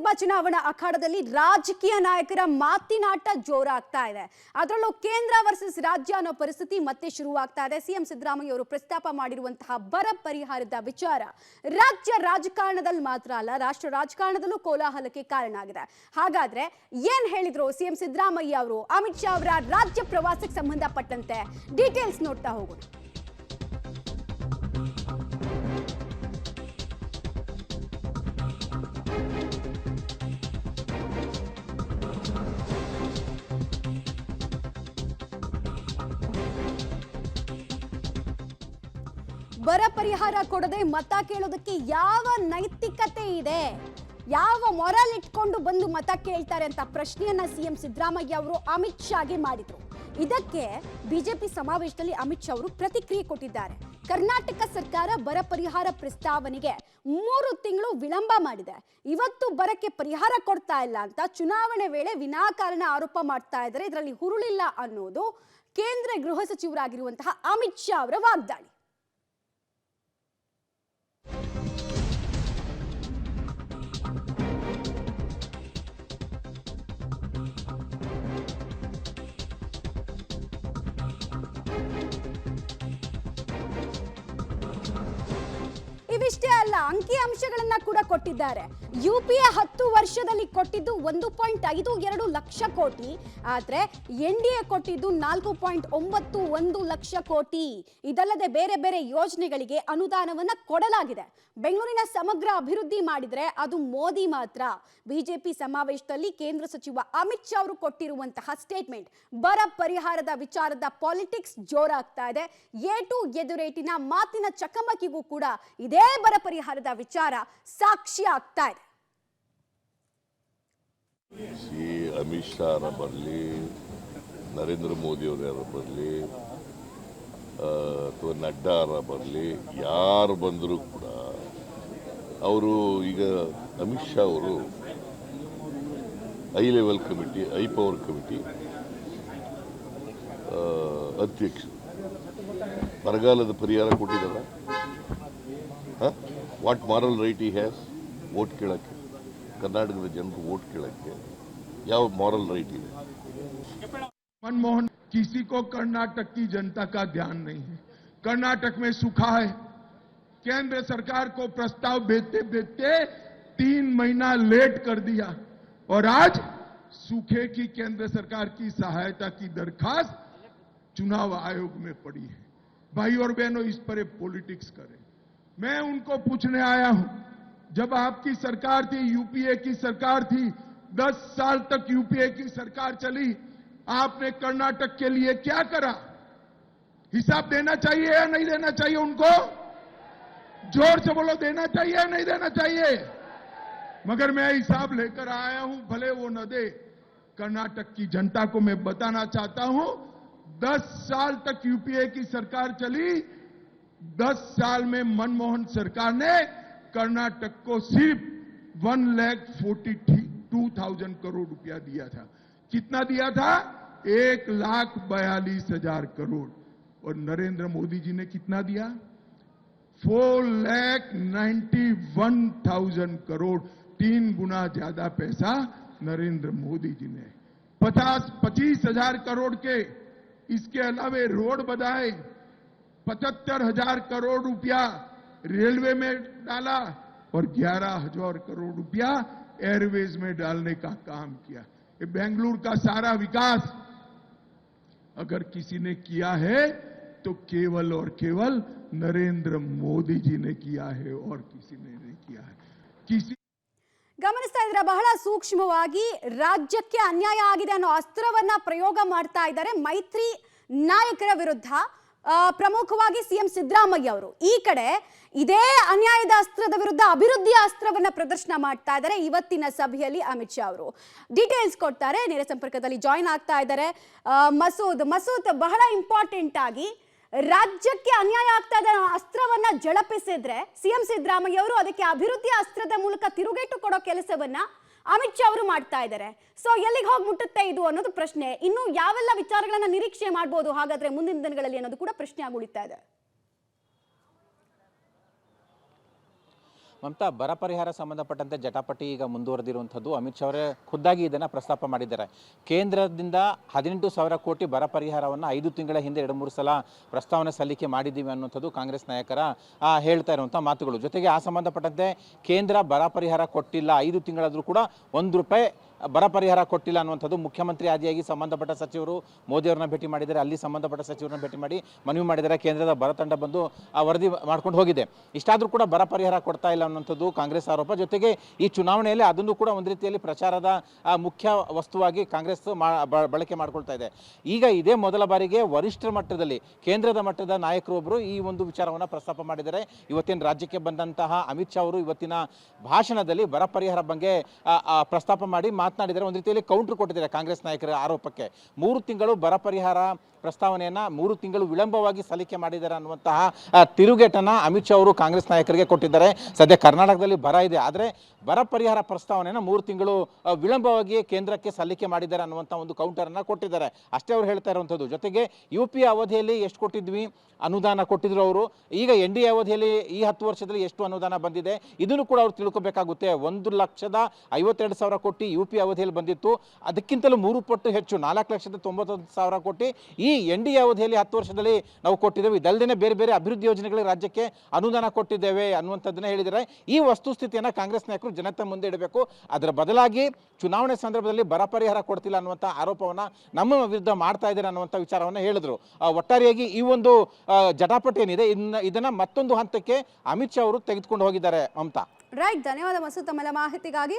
ಲೋಕಸಭಾ ಚುನಾವಣಾ ಅಖಾಡದಲ್ಲಿ ರಾಜಕೀಯ ನಾಯಕರ ಮಾತಿನಾಟ ಜೋರಾಗ್ತಾ ಇದೆ. ಅದರಲ್ಲೂ ಕೇಂದ್ರ ವರ್ಸಸ್ ರಾಜ್ಯ ಅನ್ನೋ ಪರಿಸ್ಥಿತಿ ಮತ್ತೆ ಶುರುವಾಗ್ತಾ ಇದೆ. ಸಿಎಂ ಸಿದ್ದರಾಮಯ್ಯ ಅವರು ಪ್ರಸ್ತಾಪ ಮಾಡಿರುವಂತಹ ಬರ ಪರಿಹಾರದ ವಿಚಾರ ರಾಜ್ಯ ರಾಜಕಾರಣದಲ್ಲಿ ಮಾತ್ರ ಅಲ್ಲ, ರಾಷ್ಟ್ರ ರಾಜಕಾರಣದಲ್ಲೂ ಕೋಲಾಹಲಕ್ಕೆ ಕಾರಣ ಆಗಿದೆ. ಹಾಗಾದ್ರೆ ಏನ್ ಹೇಳಿದ್ರು ಸಿಎಂ ಸಿದ್ದರಾಮಯ್ಯ ಅವರು ಅಮಿತ್ ಶಾ ಅವರ ರಾಜ್ಯ ಪ್ರವಾಸಕ್ಕೆ ಸಂಬಂಧಪಟ್ಟಂತೆ? ಡೀಟೇಲ್ಸ್ ನೋಡ್ತಾ ಹೋಗೋಣ. ಬರ ಪರಿಹಾರ ಕೊಡದೆ ಮತ ಕೇಳೋದಕ್ಕೆ ಯಾವ ನೈತಿಕತೆ ಇದೆ? ಯಾವ ಮೊರಲ್ ಇಟ್ಕೊಂಡು ಬಂದು ಮತ ಕೇಳ್ತಾರೆ ಅಂತ ಪ್ರಶ್ನೆಯನ್ನ ಸಿಎಂ ಸಿದ್ದರಾಮಯ್ಯ ಅವರು ಅಮಿತ್ ಶಾಗೆ ಮಾಡಿದ್ರು. ಇದಕ್ಕೆ ಬಿಜೆಪಿ ಸಮಾವೇಶದಲ್ಲಿ ಅಮಿತ್ ಶಾ ಅವರು ಪ್ರತಿಕ್ರಿಯೆ ಕೊಟ್ಟಿದ್ದಾರೆ. ಕರ್ನಾಟಕ ಸರ್ಕಾರ ಬರ ಪರಿಹಾರ ಪ್ರಸ್ತಾವನೆಗೆ 3 ತಿಂಗಳು ವಿಳಂಬ ಮಾಡಿದೆ. ಇವತ್ತು ಬರಕ್ಕೆ ಪರಿಹಾರ ಕೊಡ್ತಾ ಇಲ್ಲ ಅಂತ ಚುನಾವಣೆ ವೇಳೆ ವಿನಾಕಾರಣ ಆರೋಪ ಮಾಡ್ತಾ ಇದ್ದಾರೆ. ಇದರಲ್ಲಿ ಹುರುಳಿಲ್ಲ ಅನ್ನೋದು ಕೇಂದ್ರ ಗೃಹ ಸಚಿವರಾಗಿರುವಂತಹ ಅಮಿತ್ ಶಾ ಅವರ ವಾಗ್ದಾಳಿ. ಇವಿಷ್ಟೇ ಅಲ್ಲ, ಅಂಕಿ ಅಂಶಗಳನ್ನ ಕೂಡ ಕೊಟ್ಟಿದ್ದಾರೆ. ಯುಪಿಎ 10 ವರ್ಷದಲ್ಲಿ ಕೊಟ್ಟಿದ್ದು 1.52 ಲಕ್ಷ ಕೋಟಿ, ಆದ್ರೆ ಎನ್ಡಿಎ ಕೊಟ್ಟಿದ್ದು 4.91 ಲಕ್ಷ ಕೋಟಿ. ಇದಲ್ಲದೆ ಬೇರೆ ಬೇರೆ ಯೋಜನೆಗಳಿಗೆ ಅನುದಾನವನ್ನ ಕೊಡಲಾಗಿದೆ. ಬೆಂಗಳೂರಿನ ಸಮಗ್ರ ಅಭಿವೃದ್ಧಿ ಮಾಡಿದ್ರೆ ಅದು ಮೋದಿ ಮಾತ್ರ. ಬಿಜೆಪಿ ಸಮಾವೇಶದಲ್ಲಿ ಕೇಂದ್ರ ಸಚಿವ ಅಮಿತ್ ಶಾ ಅವರು ಕೊಟ್ಟಿರುವಂತಹ ಸ್ಟೇಟ್ಮೆಂಟ್ ಬರ ಪರಿಹಾರದ ವಿಚಾರದ ಪಾಲಿಟಿಕ್ಸ್ ಜೋರಾಗ್ತಾ ಇದೆ. ಏಟು ಎದುರೇಟಿನ ಮಾತಿನ ಚಕಮಕಿಗೂ ಕೂಡ ಇದೇ ಬರ ಪರಿಹಾರದ ವಿಚಾರ ಸಾಕ್ಷಿ ಆಗ್ತಾ ಇದೆ. ಅಮಿತ್ ಶಾ ಬರಲಿ, ನರೇಂದ್ರ ಮೋದಿ ಅವರು ಬರಲಿ, ಅಥವಾ ನಡ್ಡಾ ಬರಲಿ, ಯಾರು ಬಂದರೂ ಕೂಡ ಅವರು ಈಗ ಅಮಿತ್ ಶಾ ಅವರು high level committee, high power committee ಅಧ್ಯಕ್ಷರು. ಬರಗಾಲದ ಪರಿಹಾರ ಕೊಟ್ಟಿದ್ದಾರ? What moral right he has? Vote ಕೇಳಕ್ಕೆ, ಕರ್ನಾಟಕದ ಜನರು ವೋಟ್ ಕೇಳಕ್ಕೆ ಯಾವ ಮಾರಲ್ ರೈಟ್ ಇದೆ? मनमोहन, किसी को कर्नाटक की जनता का ध्यान नहीं है. कर्नाटक में सूखा है. केंद्र सरकार को प्रस्ताव भेजते भेजते 3 महीना लेट कर दिया और आज सूखे की केंद्र सरकार की सहायता की दरखास्त चुनाव आयोग में पड़ी है. भाई और बहनों, इस पर पॉलिटिक्स करें. मैं उनको पूछने आया हूं, जब आपकी सरकार थी, यूपीए की सरकार थी, 10 साल तक यूपीए की सरकार चली, आपने कर्नाटक के लिए क्या करा? हिसाब देना चाहिए या नहीं देना चाहिए उनको? जोर से बोलो, देना चाहिए या नहीं देना चाहिए? मगर मैं हिसाब लेकर आया हूं, भले वो न दे. कर्नाटक की जनता को मैं बताना चाहता हूं, 10 साल तक यूपीए की सरकार चली. 10 साल में मनमोहन सरकार ने कर्नाटक को सिर्फ 1,42,000 करोड़ रुपया दिया था. कितना दिया था? 1,42,000 करोड़. और नरेंद्र मोदी जी ने कितना दिया? 4,91,000 करोड़. 3 गुना ज्यादा पैसा नरेंद्र मोदी जी ने. 25,000 करोड़ के इसके अलावे रोड बनाए. 75,000 करोड़ रुपया रेलवे में डाला और 11,000 करोड़ रुपया एयरवेज में डालने का काम किया. ये बेंगलुरु का सारा विकास अगर किसी ने किया है तो केवल और केवल नरेंद्र मोदी जी ने किया है और किसी ने नहीं किया है. किसी ಗಮನಿಸ್ತಾ ಇದ್ರೆ ಬಹಳ ಸೂಕ್ಷ್ಮವಾಗಿ ರಾಜ್ಯಕ್ಕೆ ಅನ್ಯಾಯ ಆಗಿದೆ ಅನ್ನೋ ಅಸ್ತ್ರವನ್ನ ಪ್ರಯೋಗ ಮಾಡ್ತಾ ಇದ್ದಾರೆ ಮೈತ್ರಿ ನಾಯಕರ ವಿರುದ್ಧ. ಪ್ರಮುಖವಾಗಿ ಸಿಎಂ ಸಿದ್ದರಾಮಯ್ಯ ಅವರು ಈ ಕಡೆ ಇದೇ ಅನ್ಯಾಯದ ಅಸ್ತ್ರದ ವಿರುದ್ಧ ಅಭಿವೃದ್ಧಿಯ ಅಸ್ತ್ರವನ್ನ ಪ್ರದರ್ಶನ ಮಾಡ್ತಾ ಇದ್ದಾರೆ. ಇವತ್ತಿನ ಸಭೆಯಲ್ಲಿ ಅಮಿತ್ ಶಾ ಅವರು ಡೀಟೇಲ್ಸ್ ಕೊಡ್ತಾರೆ. ನೇರ ಸಂಪರ್ಕದಲ್ಲಿ ಜಾಯಿನ್ ಆಗ್ತಾ ಇದ್ದಾರೆ ಮಸೂದ್, ಬಹಳ ಇಂಪಾರ್ಟೆಂಟ್ ಆಗಿ ರಾಜ್ಯಕ್ಕೆ ಅನ್ಯಾಯ ಆಗ್ತಾ ಇದೆ ಅಸ್ತ್ರವನ್ನ ಜಳಪಿಸಿದ್ರೆ ಸಿಎಂ ಸಿದ್ದರಾಮಯ್ಯ ಅವರು ಅದಕ್ಕೆ ಅಭಿವೃದ್ಧಿ ಅಸ್ತ್ರದ ಮೂಲಕ ತಿರುಗೇಟು ಕೊಡೋ ಕೆಲಸವನ್ನ ಅಮಿತ್ ಶಾ ಅವರು ಮಾಡ್ತಾ ಇದ್ದಾರೆ. ಸೊ ಎಲ್ಲಿಗೆ ಹೋಗಿ ಮುಟ್ಟುತ್ತೆ ಇದು ಅನ್ನೋದು ಪ್ರಶ್ನೆ. ಇನ್ನು ಯಾವೆಲ್ಲ ವಿಚಾರಗಳನ್ನ ನಿರೀಕ್ಷೆ ಮಾಡಬಹುದು ಹಾಗಾದ್ರೆ ಮುಂದಿನ ದಿನಗಳಲ್ಲಿ ಅನ್ನೋದು ಕೂಡ ಪ್ರಶ್ನೆ ಆಗಿ ಉಳಿತಾ ಇದೆ. ಮಮತಾ, ಬರ ಪರಿಹಾರ ಸಂಬಂಧಪಟ್ಟಂತೆ ಜಟಾಪಟಿ ಈಗ ಮುಂದುವರೆದಿರುವಂಥದ್ದು. ಅಮಿತ್ ಶಾ ಅವರೇ ಖುದ್ದಾಗಿ ಇದನ್ನು ಪ್ರಸ್ತಾಪ ಮಾಡಿದ್ದಾರೆ. ಕೇಂದ್ರದಿಂದ 18,000 ಕೋಟಿ ಬರ ಪರಿಹಾರವನ್ನು 5 ತಿಂಗಳ ಹಿಂದೆ 2-3 ಸಲ ಪ್ರಸ್ತಾವನೆ ಸಲ್ಲಿಕೆ ಮಾಡಿದ್ದೀವಿ ಅನ್ನುವಂಥದ್ದು ಕಾಂಗ್ರೆಸ್ ನಾಯಕರ ಹೇಳ್ತಾ ಇರುವಂಥ ಮಾತುಗಳು. ಜೊತೆಗೆ ಆ ಸಂಬಂಧಪಟ್ಟಂತೆ ಕೇಂದ್ರ ಬರ ಪರಿಹಾರ ಕೊಟ್ಟಿಲ್ಲ, 5 ತಿಂಗಳಾದರೂ ಕೂಡ ₹1 ಬರ ಪರಿಹಾರ ಕೊಟ್ಟಿಲ್ಲ ಅನ್ನುವಂಥದ್ದು ಮುಖ್ಯಮಂತ್ರಿ ಆದಿಯಾಗಿ ಸಂಬಂಧಪಟ್ಟ ಸಚಿವರು ಮೋದಿಯವ್ರನ್ನ ಭೇಟಿ ಮಾಡಿದ್ದಾರೆ. ಅಲ್ಲಿ ಸಂಬಂಧಪಟ್ಟ ಸಚಿವರನ್ನ ಭೇಟಿ ಮಾಡಿ ಮನವಿ ಮಾಡಿದ್ದಾರೆ. ಕೇಂದ್ರದ ಬರ ತಂಡ ಬಂದು ಆ ವರದಿ ಮಾಡ್ಕೊಂಡು ಹೋಗಿದೆ. ಇಷ್ಟಾದರೂ ಕೂಡ ಬರ ಪರಿಹಾರ ಕೊಡ್ತಾ ಇಲ್ಲ ಅನ್ನುವಂಥದ್ದು ಕಾಂಗ್ರೆಸ್ ಆರೋಪ. ಜೊತೆಗೆ ಈ ಚುನಾವಣೆಯಲ್ಲಿ ಅದನ್ನು ಕೂಡ ಒಂದು ರೀತಿಯಲ್ಲಿ ಪ್ರಚಾರದ ಮುಖ್ಯ ವಸ್ತುವಾಗಿ ಕಾಂಗ್ರೆಸ್ ಬಳಕೆ ಮಾಡ್ಕೊಳ್ತಾ ಇದೆ. ಈಗ ಇದೇ ಮೊದಲ ಬಾರಿಗೆ ವರಿಷ್ಠರ ಮಟ್ಟದಲ್ಲಿ ಕೇಂದ್ರದ ಮಟ್ಟದ ನಾಯಕರೊಬ್ಬರು ಈ ಒಂದು ವಿಚಾರವನ್ನು ಪ್ರಸ್ತಾಪ ಮಾಡಿದ್ದಾರೆ. ಇವತ್ತಿನ ರಾಜ್ಯಕ್ಕೆ ಬಂದಂತಹ ಅಮಿತ್ ಶಾ ಅವರು ಇವತ್ತಿನ ಭಾಷಣದಲ್ಲಿ ಬರ ಪರಿಹಾರ ಬಗ್ಗೆ ಪ್ರಸ್ತಾಪ ಮಾಡಿ ಮಾತನಾಡಿದರೆ ಒಂದು ರೀತಿಯಲ್ಲಿ ಕೌಂಟರ್ ಕೊಟ್ಟಿದ್ದಾರೆ ಕಾಂಗ್ರೆಸ್ ನಾಯಕರ ಆರೋಪಕ್ಕೆ. 3 ತಿಂಗಳು ಬರ ಪರಿಹಾರ ಪ್ರಸ್ತಾವನೆಯನ್ನು 3 ತಿಂಗಳು ವಿಳಂಬವಾಗಿ ಸಲ್ಲಿಕೆ ಮಾಡಿದ್ದಾರೆ ಅನ್ನುವಂತಹ ತಿರುಗೇಟನ್ನು ಅಮಿತ್ ಶಾ ಅವರು ಕಾಂಗ್ರೆಸ್ ನಾಯಕರಿಗೆ ಕೊಟ್ಟಿದ್ದಾರೆ. ಸದ್ಯ ಕರ್ನಾಟಕದಲ್ಲಿ ಬರ ಇದೆ, ಆದರೆ ಬರ ಪರಿಹಾರ ಪ್ರಸ್ತಾವನೆಯನ್ನು 3 ತಿಂಗಳು ವಿಳಂಬವಾಗಿ ಕೇಂದ್ರಕ್ಕೆ ಸಲ್ಲಿಕೆ ಮಾಡಿದ್ದಾರೆ ಅನ್ನುವಂಥ ಒಂದು ಕೌಂಟರನ್ನು ಕೊಟ್ಟಿದ್ದಾರೆ. ಅಷ್ಟೇ ಅವ್ರು ಹೇಳ್ತಾ ಇರುವಂಥದ್ದು. ಜೊತೆಗೆ UPA ಅವಧಿಯಲ್ಲಿ ಎಷ್ಟು ಕೊಟ್ಟಿದ್ವಿ ಅನುದಾನ ಕೊಟ್ಟಿದ್ರು ಅವರು, ಈಗ NDA ಅವಧಿಯಲ್ಲಿ ಈ 10 ವರ್ಷದಲ್ಲಿ ಎಷ್ಟು ಅನುದಾನ ಬಂದಿದೆ ಇದನ್ನು ಕೂಡ ಅವ್ರು ತಿಳ್ಕೊಬೇಕಾಗುತ್ತೆ. 1,52,000 ಕೋಟಿ UPA ಅವಧಿಯಲ್ಲಿ ಬಂದಿತ್ತು, ಅದಕ್ಕಿಂತಲೂ 3 ಪಟ್ಟು ಹೆಚ್ಚು 4,91,000 ಕೋಟಿ ಈ NDA ಅವಧಿಯಲ್ಲಿ 10 ವರ್ಷದಲ್ಲಿ ನಾವು ಕೊಟ್ಟಿದ್ದೇವೆ. ಇದಲ್ಲದೆ ಬೇರೆ ಬೇರೆ ಅಭಿವೃದ್ಧಿ ಯೋಜನೆಗಳಿಗೆ ರಾಜ್ಯಕ್ಕೆ ಅನುದಾನ ಕೊಟ್ಟಿದ್ದೇವೆ ಅನ್ನುವಂಥದ್ದನ್ನ ಹೇಳಿದರೆ ಈ ವಸ್ತುಸ್ಥಿತಿಯನ್ನು ಕಾಂಗ್ರೆಸ್ ನಾಯಕರು ಜನತೆ ಮುಂದೆ ಇಡಬೇಕು. ಅದರ ಬದಲಾಗಿ ಚುನಾವಣೆ ಸಂದರ್ಭದಲ್ಲಿ ಬರ ಪರಿಹಾರ ಕೊಡ್ತಿಲ್ಲ ಅನ್ನುವಂಥ ಆರೋಪವನ್ನು ನಮ್ಮ ವಿರುದ್ಧ ಮಾಡ್ತಾ ಇದ್ದಾರೆ ಅನ್ನುವಂಥ ವಿಚಾರವನ್ನು ಹೇಳಿದರು. ಒಟ್ಟಾರೆಯಾಗಿ ಈ ಒಂದು ಜಟಾಪಟಿ ಏನಿದೆ ಇದನ್ನ ಮತ್ತೊಂದು ಹಂತಕ್ಕೆ ಅಮಿತ್ ಶಾ ಅವರು ತೆಗೆದುಕೊಂಡು ಹೋಗಿದ್ದಾರೆ. ಮಮತಾ, ರೈಟ್, ಧನ್ಯವಾದ ಮಸೂದ್ ತಮ್ಮೆಲ್ಲ ಮಾಹಿತಿಗಾಗಿ.